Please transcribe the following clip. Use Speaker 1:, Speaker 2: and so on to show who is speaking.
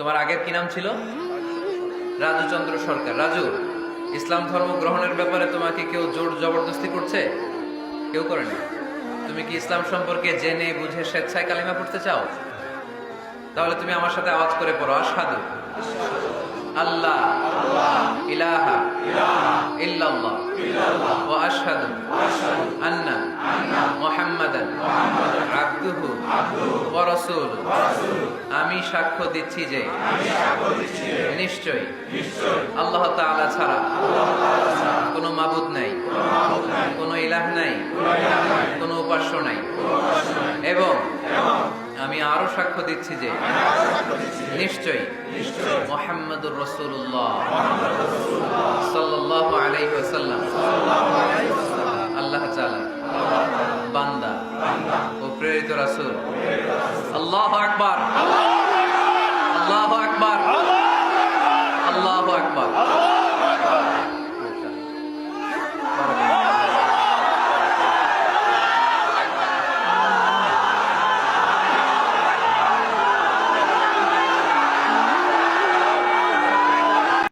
Speaker 1: তোমার আগের কি নাম ছিল? রাজু চন্দ্র সরকার। রাজু, ইসলাম ধর্ম গ্রহণের ব্যাপারে তোমাকে কেউ জোর জবরদস্তি করছে? কেউ করেনি। তুমি কি ইসলাম সম্পর্কে জেনে বুঝে স্বেচ্ছায় কালিমা পড়তে চাও? তাহলে তুমি আমার সাথে আওয়াজ করে পড়ো, আশহাদু আল্লাহ ইলাহা ইল্লাল্লাহ ওয়া আশহাদু আন্না মুহাম্মাদান আবদুহু ওয়া রাসূলুহু। আমি সাক্ষ্য দিচ্ছি যে নিশ্চয়ই আল্লাহ তাআলা ছাড়া কোনো মাবুদ নাই, কোনো ইলাহ নাই, কোনো উপাস্য নাই, এবং আমি আরো সাক্ষ্য দিচ্ছি যে নিশ্চয়ই মুহাম্মাদুর রাসূলুল্লাহ সাল্লাল্লাহু আলাইহি ওয়াসাল্লাম আল্লাহ তাআলা বান্দা ও প্রেরিত রাসূল। আল্লাহু আকবার।